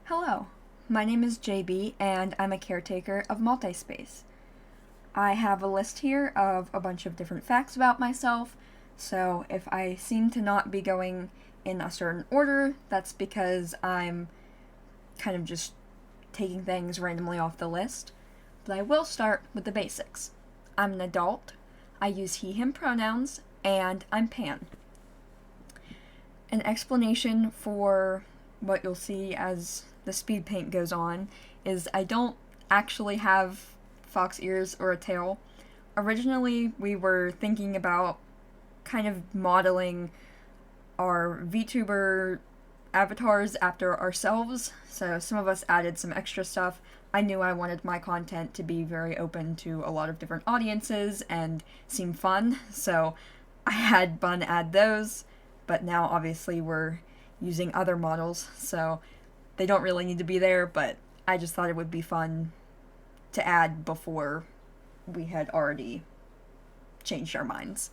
Hello, my name is JB and I'm a caretaker of Multispace. I have a list here of a bunch of different facts about myself, so if I seem to not be going in a certain order, that's because I'm kind of just taking things randomly off the list. But I will start with the basics. I'm an adult, I use he, him pronouns, and I'm pan. An explanation for what you'll see as the speed paint goes on is I don't actually have fox ears or a tail. Originally, we were thinking about kind of modeling our VTuber avatars after ourselves, so some of us added some extra stuff. I knew I wanted my content to be very open to a lot of different audiences and seem fun, so I had Bun add those, but now obviously we're using other models, so they don't really need to be there, but I just thought it would be fun to add before we had already changed our minds.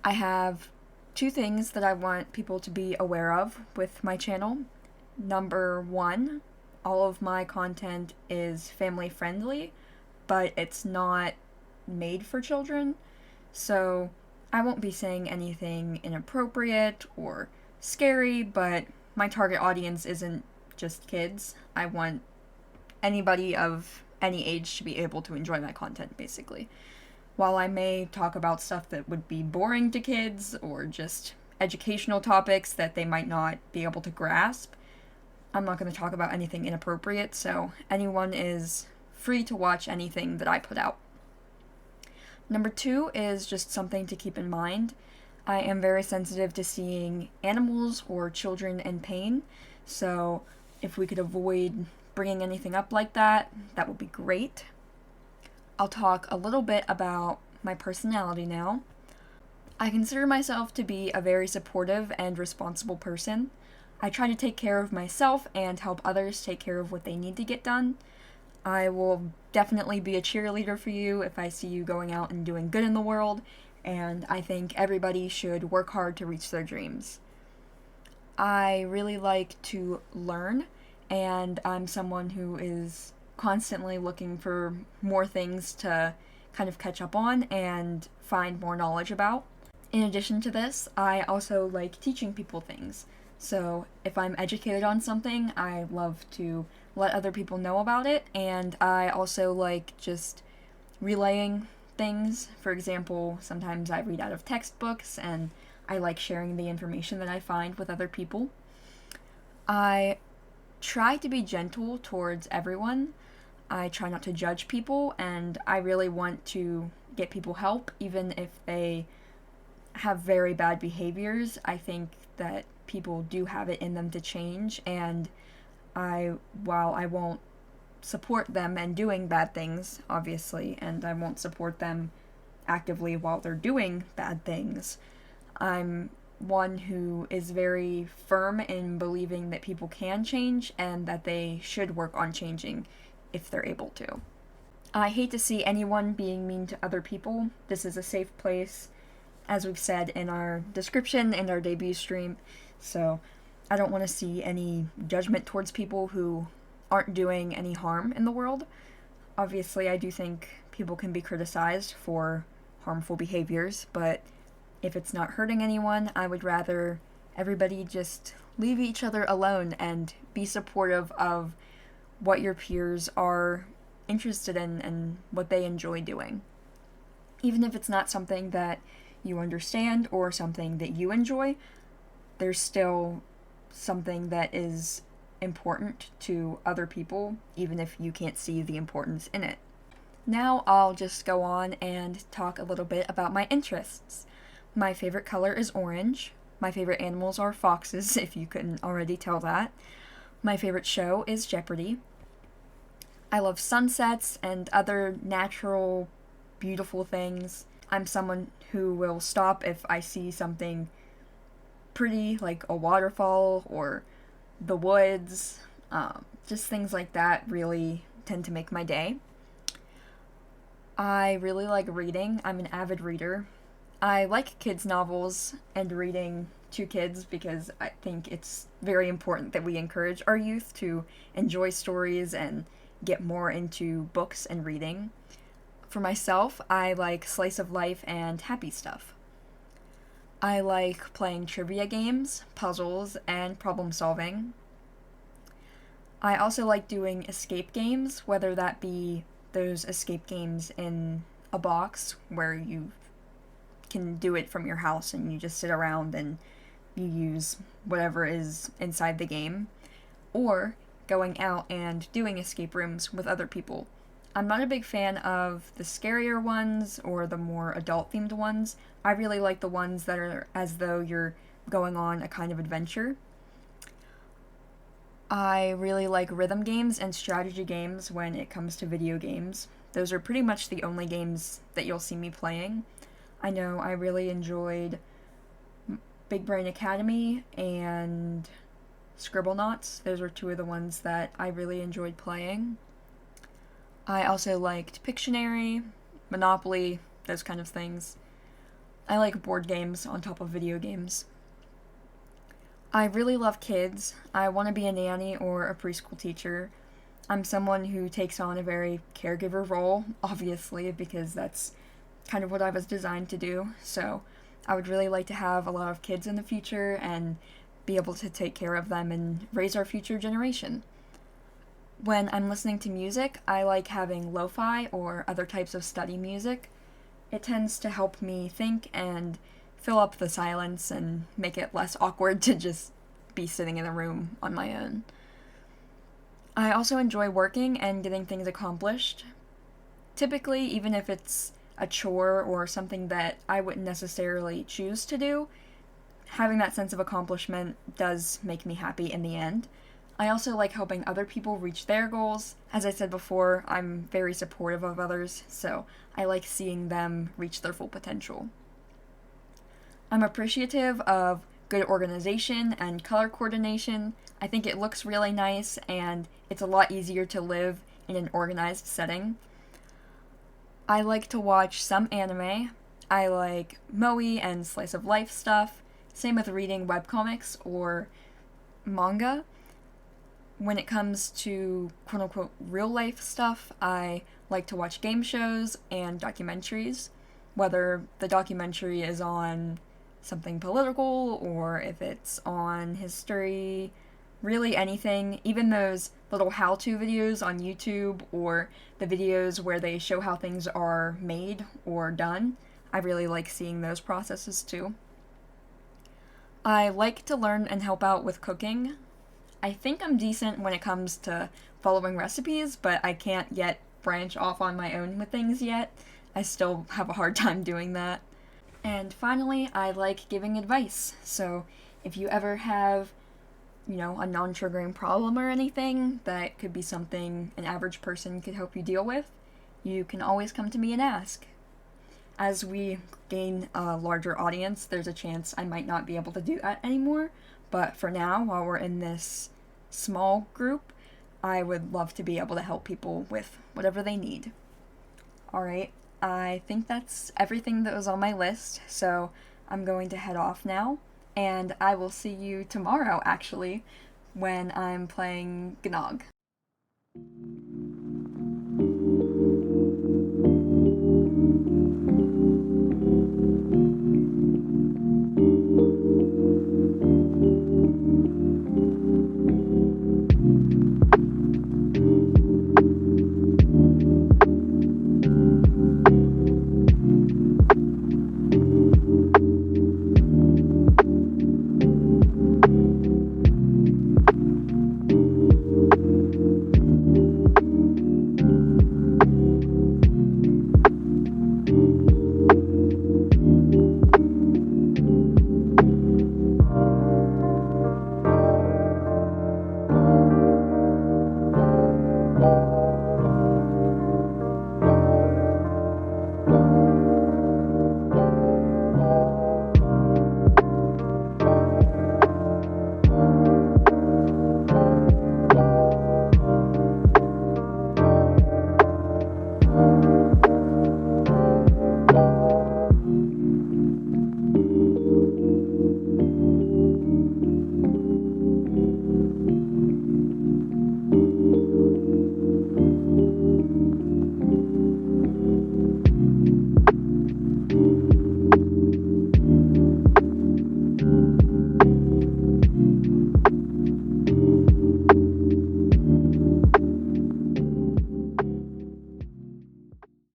I have two things that I want people to be aware of with my channel. Number one, all of my content is family friendly, but it's not made for children, so I won't be saying anything inappropriate or scary, but my target audience isn't just kids. I want anybody of any age to be able to enjoy my content, basically. While I may talk about stuff that would be boring to kids or just educational topics that they might not be able to grasp, I'm not going to talk about anything inappropriate, so anyone is free to watch anything that I put out. Number two is just something to keep in mind. I am very sensitive to seeing animals or children in pain, so if we could avoid bringing anything up like that, that would be great. I'll talk a little bit about my personality now. I consider myself to be a very supportive and responsible person. I try to take care of myself and help others take care of what they need to get done. I will definitely be a cheerleader for you if I see you going out and doing good in the world, and I think everybody should work hard to reach their dreams. I really like to learn, and I'm someone who is constantly looking for more things to kind of catch up on and find more knowledge about. In addition to this, I also like teaching people things. So if I'm educated on something, I love to let other people know about it, and I also like just relaying things. For example, sometimes I read out of textbooks, and I like sharing the information that I find with other people. I try to be gentle towards everyone. I try not to judge people, and I really want to get people help, even if they have very bad behaviors. I think that people do have it in them to change, and while I won't support them in doing bad things, obviously, and I won't support them actively while they're doing bad things, I'm one who is very firm in believing that people can change and that they should work on changing if they're able to. I hate to see anyone being mean to other people. This is a safe place, as we've said in our description and our debut stream, so I don't want to see any judgment towards people who aren't doing any harm in the world. Obviously, I do think people can be criticized for harmful behaviors, but if it's not hurting anyone, I would rather everybody just leave each other alone and be supportive of what your peers are interested in and what they enjoy doing. Even if it's not something that you understand or something that you enjoy, there's still something that is important to other people, even if you can't see the importance in it. Now I'll just go on and talk a little bit about my interests. My favorite color is orange. My favorite animals are foxes, if you couldn't already tell that. My favorite show is Jeopardy. I love sunsets and other natural, beautiful things. I'm someone who will stop if I see something pretty, like a waterfall or the woods. Just things like that really tend to make my day. I really like reading. I'm an avid reader. I like kids' novels and reading 2 kids because I think it's very important that we encourage our youth to enjoy stories and get more into books and reading. For myself, I like slice of life and happy stuff. I like playing trivia games, puzzles, and problem solving. I also like doing escape games, whether that be those escape games in a box where you can do it from your house and you just sit around and you use whatever is inside the game, or going out and doing escape rooms with other people. I'm not a big fan of the scarier ones or the more adult-themed ones. I really like the ones that are as though you're going on a kind of adventure. I really like rhythm games and strategy games when it comes to video games. Those are pretty much the only games that you'll see me playing. I know I really enjoyed Big Brain Academy and Scribblenauts. Those were 2 of the ones that I really enjoyed playing. I also liked Pictionary, Monopoly, those kind of things. I like board games on top of video games. I really love kids. I want to be a nanny or a preschool teacher. I'm someone who takes on a very caregiver role, obviously, because that's kind of what I was designed to do. So I would really like to have a lot of kids in the future and be able to take care of them and raise our future generation. When I'm listening to music, I like having lo-fi or other types of study music. It tends to help me think and fill up the silence and make it less awkward to just be sitting in a room on my own. I also enjoy working and getting things accomplished. Typically, even if it's a chore or something that I wouldn't necessarily choose to do, having that sense of accomplishment does make me happy in the end. I also like helping other people reach their goals. As I said before, I'm very supportive of others, so I like seeing them reach their full potential. I'm appreciative of good organization and color coordination. I think it looks really nice and it's a lot easier to live in an organized setting. I like to watch some anime. I like moe and slice of life stuff. Same with reading webcomics or manga. When it comes to quote-unquote real-life stuff, I like to watch game shows and documentaries, whether the documentary is on something political or if it's on history, really anything, even those little how-to videos on YouTube or the videos where they show how things are made or done. I really like seeing those processes too. I like to learn and help out with cooking. I think I'm decent when it comes to following recipes, but I can't yet branch off on my own with things yet. I still have a hard time doing that. And finally, I like giving advice. So if you ever have, a non-triggering problem or anything that could be something an average person could help you deal with, you can always come to me and ask. As we gain a larger audience, there's a chance I might not be able to do that anymore. But for now, while we're in this small group, I would love to be able to help people with whatever they need. Alright, I think that's everything that was on my list, so I'm going to head off now, and I will see you tomorrow, actually, when I'm playing Gnog.